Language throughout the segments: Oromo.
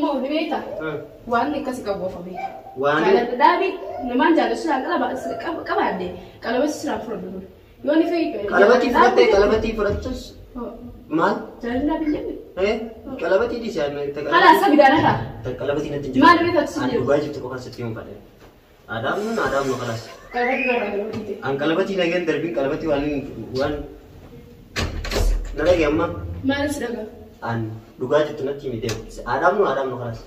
مو نبيتا واني كاسي كابو فمي واني كان دابي نمان جالو سلا قبادي قالوا بس سلا فرد يوني في قلبتي فرتش مال جالنا بالجنب قلبتي دي سان خلاص بدانا قلبتي نتنجي ما نبيتا تسجل انا باجي تكون ستيوم بعدين آدم خلاص قلبتي an قلبتي لقين دربين قلبتي وان نلاقي أما ما نسرقه an دقاجة تنتي ميتين آدم خلاص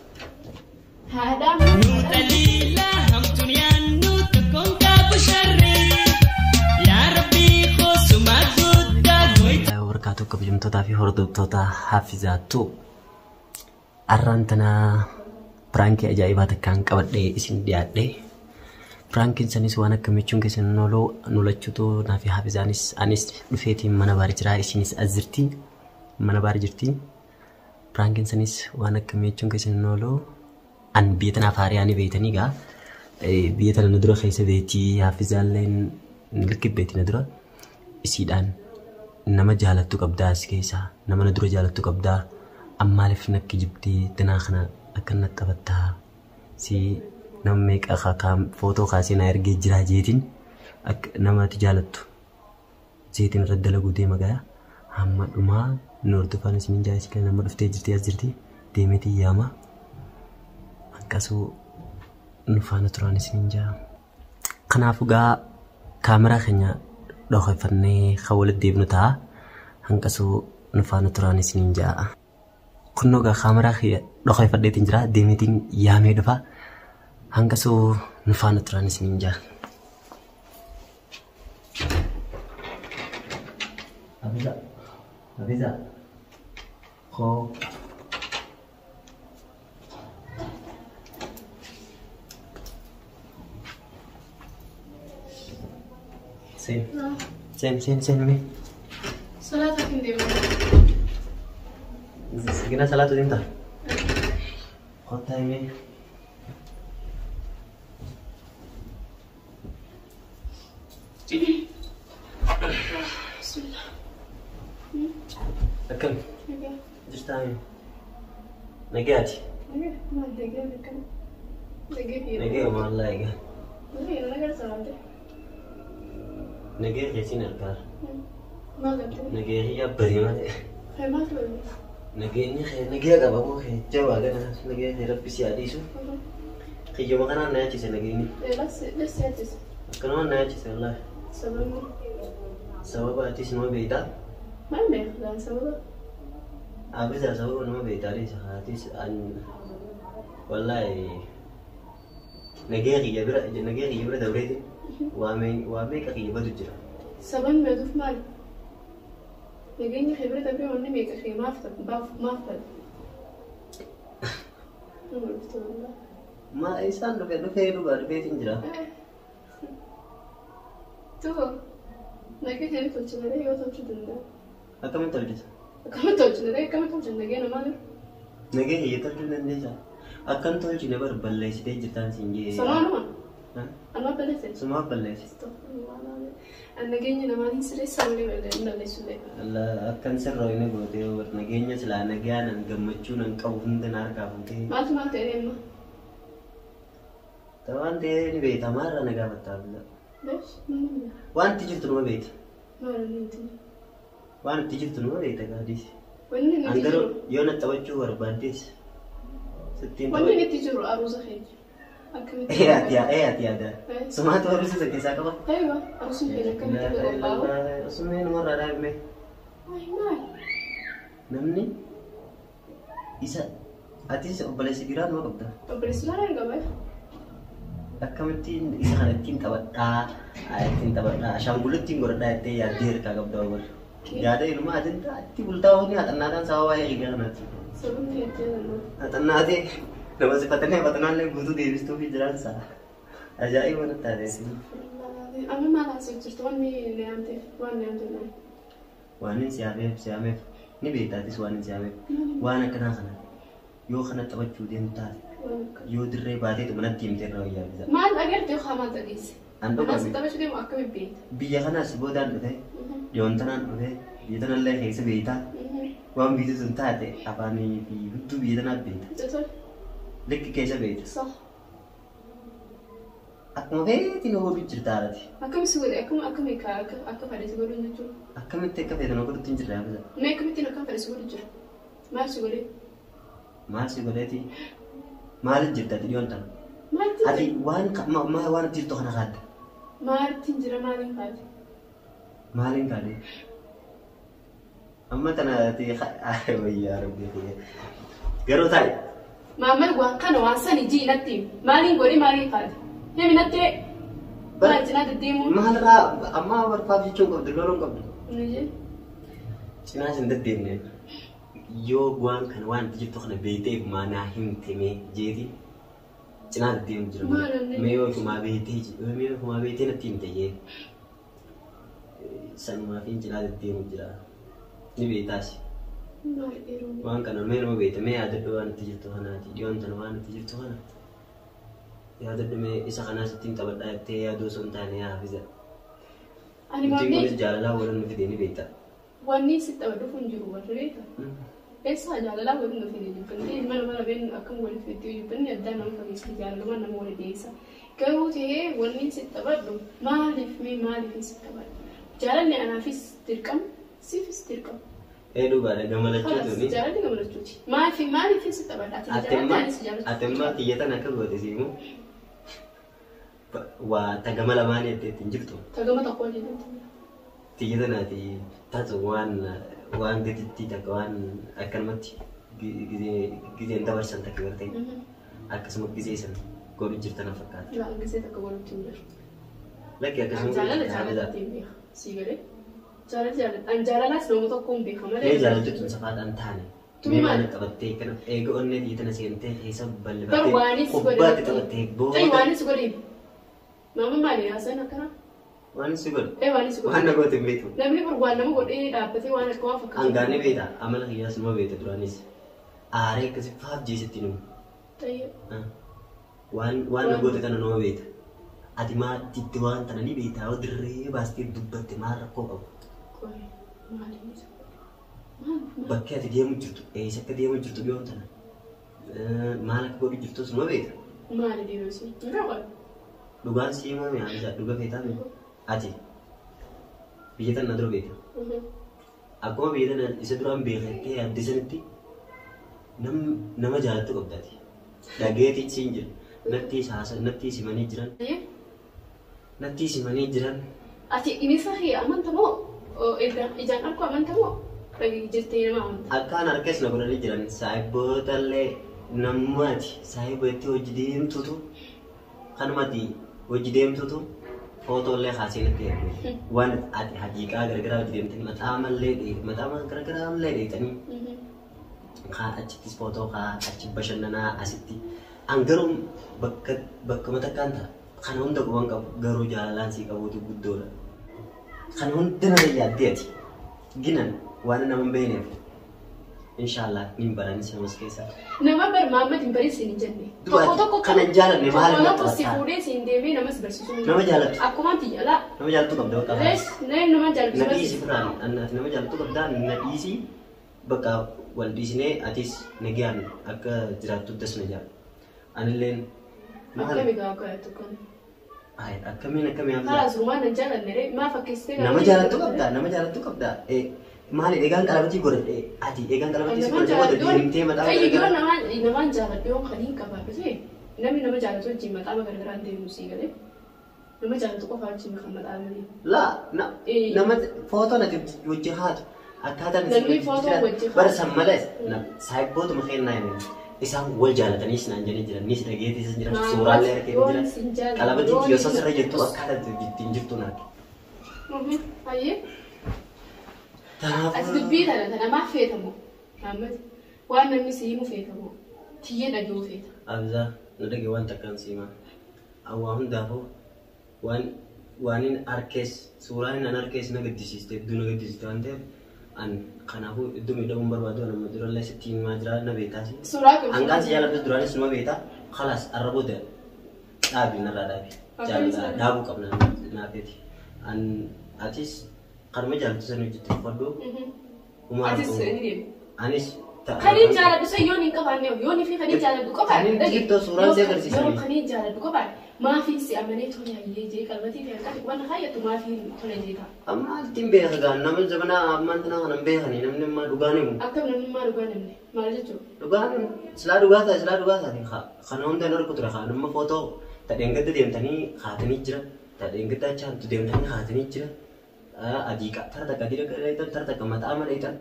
هذا نوتليلا هم دنيا نوتكم كابشري يا ربي خوش ما تود وركاتو كبجمتوتا في هردوتوتا حافظاتو أرانتنا برانكي أجايبات كان كبدي اسم ديادي برانكين سنيس وانا كميتشون كيسن نولتشوتو نافي حافظانيس أنيس دفيتي منا بارجرا اسميس أزرتي منا بارجرتي برانكين سنيس وانا كميتشون كيسن نولو أن بيتنا فارياني بيتني غا بيتنا ندرو خيسة بيتي حافظان لين نلكب بيتي ندرو اسيدان نما جالتو قبداس كيسا نما ندرو جالتو قبدا أما لفنك جبتي تناخنا أكنا تبتها سي نميك أخا كام فوتو خاسي نايرجي جراجيتين أك نما تجالتو زيتين رد لقو ديما قايا هم دوما نور تفانس من جايس كان نما دفتي جرتي أزرتي ديمتي ياما أنكاسو نفانا ترانس من جا خنافو غا كاميرا خنيا دوخي فني خولت ديبنو تا أنكاسو نفانا ترانس من جا كنو غا كاميرا خي دوخي فدي تنجرا ديمتي يامي دفا هنگسو نفانا ترانس نينجا أبيزا خو سين مي صلاة كندي سكينة صلاة دينتا خد تايمي بسم الله أكل جرتاي نجاتي ما دقيقة كم دقيقة نجي والله يجا دقيقة أنا قلت صلاة نجي جسين الكار ما قلت نجي هي بريمة هاي ما تقولي نجي أجا بابو خي جوا أجا نجي ربي سياديسو خي جوا كنا ناجي سنجيني لس ياتيس كنا ناجي سلا سبب سبب أتيس نو بيتا ما يميخ لان سبب أبيزا سبب نو بيتا ليس أتيس أن والله نجي يبرا دوريتي وامي كخي يبدو جرا سبب ما يدوف مال يجيني خبرة أبي وإني ميك أخي ما أفتح ما أفتح ما إنسان نفيد باربيت جرا تو نجي هني تلشنا ليه يوصل شو دنا أكمل تلجس كم تلشنا ليه كم تلشنا نجي أنا مالي نجي هي تلجنا ليسا أكمل تلجنا بربلة سيد جتان سينجي سمعنا أنا بلسة سمع بلة أنا جيني نماني سري سامي ولا إنه سلي لا أكمل سرّوينه بودي ورنجيني سلا نجيانا نجمعشون نكوفن دنار كافنتي ما تري ما طبعا تاني بيت أمارا نجابت تابلا ليش وان تجيب تنو بيت ما رنيتي وان تجيب تنو بيت كاديس وين أندرو يونا توجه ورباديس ستين وين نتيجة أروز خيج يا ده سمعت ورسي سكيسا كبا أيوة أروز بينك كم تقول رسمين مرة رايمي نمني إسا أتيس أبليس جيران ما قبضة أبليس لا رنجبه أكملتين إذا خلتين تبغى عشان قلتين قرنا تي يدير كعب داور جاده إلما أجن تي بولتاوني أتنادان سوا يا إيجانات سبب أتنادي لما سفتني بتنال لي بدو ديرس تو في جران سا أجاي وانا تاريسي أنا ما لازم تشتغلني نعمتي وانين سيامي نبي تاتيس وانين سيامي وانا كنا خنا يو خنا توجه دين تات يو دري بعدين تمنى تيم ترى ويا بيزا ما أقدر تيجي خامات تقيس أنا ستة بس كده مأكل البيت بيجا خنا سبودان بده يونتنان بده يتنال له هيس بيتا waan biitu sun taate afaanii fi hudduu biyya tanaaf beekta. Jatol. Likki keessa beekta. Sax. Akkuma feetiin ooluu jirta haadhati. Akkamitti godhe akkami akka fadhiisi godhuun jechuudha. Akkamitti akka feetan oolutti hin jirre haafisa. Mee akkamittiin akka fadhiisi godhu jira? Maal si godhe? Maal si godheeti? Maaliin jirta ati dhiyoon tana? Maalti Ati waan jirtu kana kaadda. Maaltiin jira maaliin kaate? Maaliin kaadde? Amma tana ati wayyaa rabbii garuu taa'e. Maammal waan kana waan sani jii natti maaliin godhe maaliin kaate? Hemi natti maal cinaa deddeemuun? Maalirraa amma barbaaf jechuun qabdu loluun qabdu. Ni jee? Cinaa sin deddeemne yoo waan kana waan jirtu kana beekteef maanaa himtee jeeti. Cinaa deddeemu jira. Mee yoo kumaa beektee natti himte jee. Sanumaa fi cinaa deddeemu jira. Ni beektaas. Waan kana mee nama beekte mee yaadadhu waan itti jirtu kanaati. Dhiyoon tana waan itti jirtu kana. Yaadadhu mee isa kanaas ittiin taphadhaa jettee yaaduu osoo hin taane haafisa. Ittiin kunis jaalalaa waliin nuti ni beekta. Wanni sitti taphadhuuf hin jiru warri beekta. Eessaa jaalalaa waliin nuti ni jibbanne mana beeknu akkam waliif itti jibbanne addaan nama fageessee jaalalumaan nama wali dhiyeessa. Garuu ta'ee wanni sitti taphadhu maaliif sitti taphadhu? Jaalalli anaafis dirqama siifis dirqama. Dhugaadha gamalachuuti. Jaalalli gamalachuuti. Maaliif sitti taphadha? Atemmaa kiyyatan akka goote siimu waa tagama lamaan ittiin jirtu. Tagama tokko jedhamtu. Tiyyatanaati taatu waan gatitti takka waan akkanumatti gizeen dabarsan takka gartee akkasuma gizee san godhu jirtan fakkaata. Gizee takka godhutti hin jiru. Lakki akkasuma jaalalatiin beeka. Sii galee jaalalaas nama tokko hin beeka malee. Jaalaltuun safaadhaan taane. Mee maal qabattee kana eega onnee dhiitana seentee keessa bal'attee kubbaatti qabattee booda. Waanis godhe. Maama maali haasan akkana? Waanis godhe. Waanis godhe. Waan nagooti hin beeku. Namni waan nama godhee dhaabbatee waan akka waan fakkaatu. Hangaanii beekta amala kiyyaas nama beekta duraanis. Aaree akkasii faaf jeesitti numu. Waan nagoota kana nama beekta. Ati maatiitti waan tana ni beektaa yoo dirree baastee dubbatte maal rakkoo qabu. Bakki ati deemu jirtu eessa akka deemu jirtu dhiyoon tana maal akka godhu jirtus nama beekta. Maali deemuusi? Dhugaan siimame haamisa dhuga feetaa beeku. Ati biyya tana dura beekta. Akkuma biyya tana isa duraan beekattee addisanitti nama jaalattu qabdaati. Dhageetiin siin jira. Natti simanii jiran. Natti simanii jiran. Ati inisa hee amanta moo ijaan arku amanta moo jirtee nama amanta? Akkaan harkas na godhanii jiran saayibootallee namummaati. Saayibooti hojii deemtutu kanumatti hojii deemtutu footollee kaasee natti ergu. Waan ati haqiiqaa garagaraa hojii deemtanii mataa garagaraa illee dheetanii kaa achittis footoo kaa achi bashannanaa asitti. Angaruun bakka matakkaan ta'a. Kana hunda quban qabu garuu jaalalaan sii qabuutu guddoodha. Kana hunda nama yaaddeeti. Ginan waan nama hin beekneef. Inshaallah ni baranis namas keessa. Nama bar Muhammad hin barisin hin jenne. Tokko kana jaalanne maal nama tokko si fuudhee siin deemee namas barsiisuu. Nama jaalatu. Akkuma ati jaalaa. Nama jaalatu qabda bakka. Nama jaalatu. Na dhiisi firaan nama jaalatu qabda na dhiisi bakka wal dhiisnee atis nagaan akka jiraattu das na jaal. Anilleen akkami gaagayatu kan. Akkamiin haala. Haala sumaan hin jaalanne maa fakkeessitee nama jaalatu qabda. Maali eegaan qalabatii godhadhe ati eegaan qalabatii si godhadhe deemtee mataa garagaraa. Namaan jaaladhu yoo kan hin qabaatee namni nama jaalatu wajjin mataa garagaraa deemu sii galee nama jaalatu qofa wajjin kan mataa malee. Laa nama footoo natti wajjin haatu akkaataan namni footoo wajjin barsan malee saayibbootuma kennaa hin isaan wal jaalataniis naan jedhanii jiran nis dhageetis jiran suuraalee argee jiran qalabatii yoo sasirra jettu akkaataa ittiin jirtu naati. Ayyee. Ati dubbii tana namaaf feetamu. Waan namni siimu feetamu. Tiyyee dhaguu feeta. Abizaa na dhage waan takkaan siimaa. Awwaa hundaafuu waan hin arkees suuraan hin arkees na gaddisiiste hedduu na gaddisiiste waan ta'eef an kanaafuu iddoo miidhaguun barbaadu nama durallee sitti himaa jira na beektaasi. Hangaan si jaalladhu duraanis nama beektaa khalaas arraboota dhaabi narraa dhaabi. Jaalladha dhaabuu qabna naafeeti. Atis kanuma jaalatu san hojjettee uffadhu. Anis خليج على بس يوني كمان يوني في خليج على دكوبان جبت صورة زي كذا يوم خليج على دكوبان ما في سي أمانة هون يجي كلمتي في الكاتب وانا خاية ما في هون يجيها أما تيم بيه كان نمن زمانة أما أنت نحن بيه هني نمن ما دوغاني مو أكتر من ما دوغاني ما رجعتوا دوغاني سلا دوغاتا دي خانون ده نور كتير خان نمن فوتو تدين كده ديم تاني خاتني جرا تدين كده عشان تدين تاني خاتني جرا أديكا ترى تكادير كده ترى تكمل أمر إيتا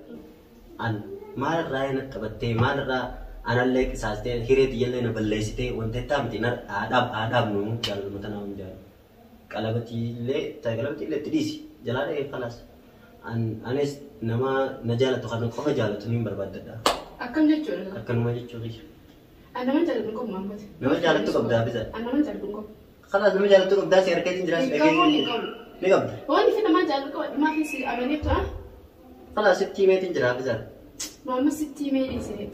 أن مال راينا كبتة مال را أنا لك ساستة هيرت يلا نبلسته وانت تام تينر آداب نو جال مثلا نجار كلامتي له تدريسي جلاله خلاص أنا نما نجالة تخانق كم جالة تنين برباد ده أكم جتشون أكن ما جتشوكي أنا ما جالة بنكم محمد نما جالة تكب ده بس أنا ما جالة بنكم خلاص نما جالة تكب ده سير كذي جراس نكب هو اللي فينا ما جالة ما في سي أمانة تو خلاص ستيمة تنجرا بس ما ستي ميلي سيد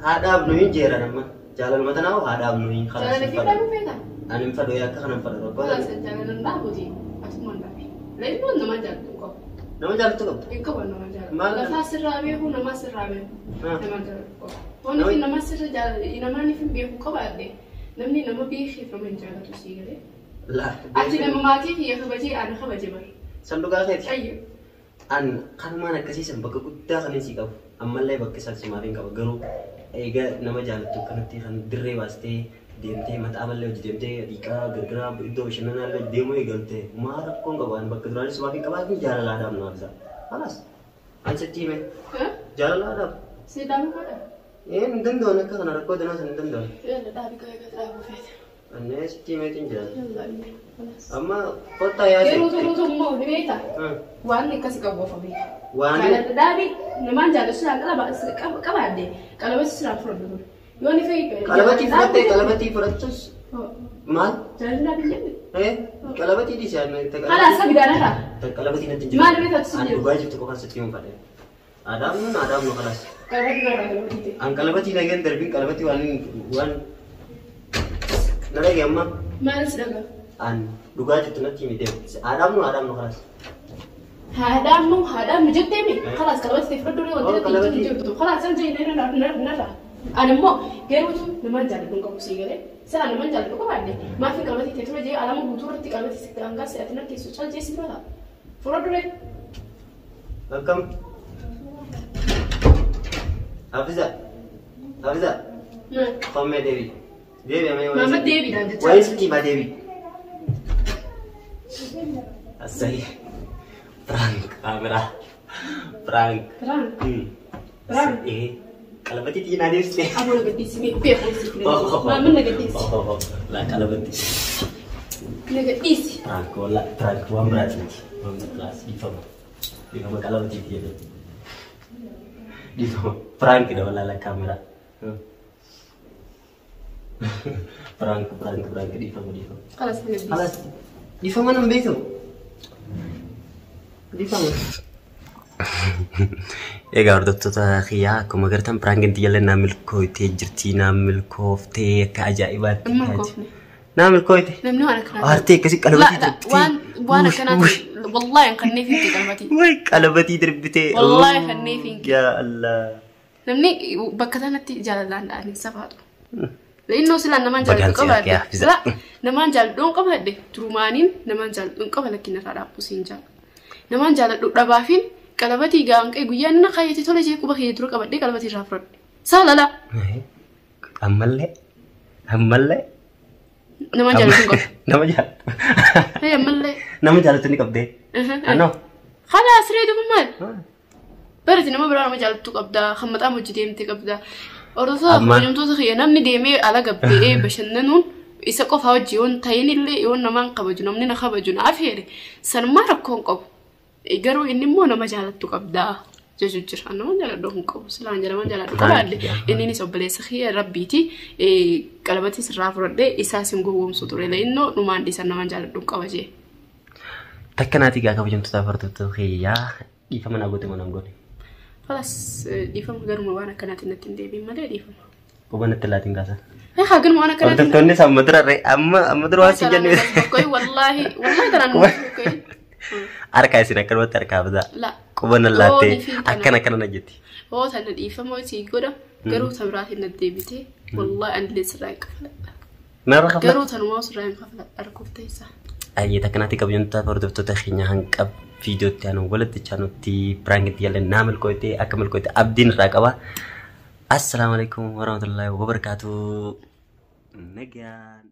آداب نوين جيرا نما جالة مثلا أو آداب نوين خلاص جالة في بلاد فيدا أنا مفدو يا كهنا مفدو خلاص جالة نلا بودي أسمع نبي لأنه نما جالة بنكم نما جالة تكب إنكم نما جالة لا فاسر رابيه هو نما سر رابيه نما جالة هون في نما سر جالة إنما نفهم بيه كبار نمني نما بيخي فمن جالة تسيجله لا أنت لما ما تيجي خبجي أنا خبجي بر صندوق أخير أيوه an kan mana kasih sembako kuda kan sih kau amal leh bak kesak semarin kau garu ega nama jalan tu kan nanti kan dirre waste DMT mat amal leh DMT dika gergera itu bisnya leh demo egalte marah kau kau an bak keduanya semakin kau lagi jalan ladam nafsa alas anjir time jalan ladam sedang apa nenten doang kan anak kau dengan nenten doang ya dah bika ega terlalu fed aneh time tinggal amma kota ya sih Tuh mau di beta. Wan ni kasih kau bawa beta. Wan. Kalau dari nama jalan sudah kalau ada kalau masih sudah fraud dulu. Yon ni fake. Kalau bati fraud terus. Mal. Jalan dari ni. Kalau bati di sana. Kalau asal bida ada. Kalau bati nanti juga. Mal beta tu. Anu gaji tu kau kan setiap pada. Adam no kelas. Kalau bati ada kalau bati. Kalau bati lagi terbing kalau bati wan. Nalagi amma. Mal sudah. An duga itu nanti mide. Adam no kelas. Hadam jute mi. Kelas kalau bati fraud dulu nanti jute. Kelas saja ini nara. Ada mau geru tu nama jalan pun kau sih gale. Saya nama jalan tu kau ada. Maafi kalau bati itu aja alam butuh roti kalau bati sekarang saya tu nanti social justice berapa. Fraud dulu. Welcome. Hafiza. Kome Devi. Devi apa? Mama Devi dah. Why sih Mbak Devi? Asai. Prank kamera. Prank. Kalau bati tidak ada sih. Aku nak di sini, biar aku sini. Mama nak di sini. Lah kalau bati. Nak di sini. Prank tuan berat ni. Kelas di mana kalau bati dia tu. Di prank kita wala kamera. Prank di mana. Kelas di mana nampak itu? Di mana? Egaa hordoftoota kiyyaa akkuma agartan piraankiin xiyyalee naa milkooytee jirti naa milkooftee akka ajaa'ibaatti naa milkooyte namni waan akkanaa aartee akkasii qalabatii darbitee waan akkanaa wallahi an kannee fi qalbatii way qalabatii darbitee wallahi kannee fi yaa Allah namni bakka sanatti jaalalaan da'anii safaatu la'inoo silaan namaan jaaladhu qabaadde namaan jaaladhuun qabaadde turumaaniin namaan jaaladhuun qaba lakkinarraa dhaabbusiin jaala namaan jaaladhu dhabaafiin qalbatii gaanqee guyyaa nana kaayyatee tola jee quba keeyyee dura qabadhee qalbatii irraa fudhadhe saalala ammallee namaan jaaladhuun qaba nama jaaladhu ammallee nama jaaladhu ni qabdee anoo خلاص ريدو بمال برد نما برا ما جالتو قبدا خمطا مجديمتي قبدا أرثا يومتو تخي نمني ديمي على قبدي إيه بشننون يسقف هاوجيون تاين اللي يون نمان قبجون نمني نخبجون عفيري سنما ركون قب يقروا إني مو نما جالتو قبدا جوجر أنا ما جالتو قب سلام جل ما جالتو قبدا إني نسوبلي سخي ربيتي قلبتي سراف رد إساسم قوم سطوري لإنه نمان دي سنما جالتو قبجي takkanati ga kabajum tafartu khiya ifa mana gote mana gote خلاص ديفهم غير ما وانا كانت نتندي بمالي ديفهم وبنا 30 كاسه اي حاجه ما انا كانت توني سمدر اما درواسي جن كوي والله ترى كوي اركا سينا كلمه تركا بدا لا قبنا اللاتي أكنا نجتي هو تندي فما يسيقودا قرو تبراتي نديبتي والله أنا اللي سرايك نرى خفلا قرو تنواص رايم خفلا أركوف تيسا أي تكناتي كبيونتا فردفتو تخيني هنكب فيديو تانو ولد تشانو تي برانك تيالي نعمل كويتي أكمل كويتي أبدين راكبا السلام عليكم ورحمة الله وبركاته نجان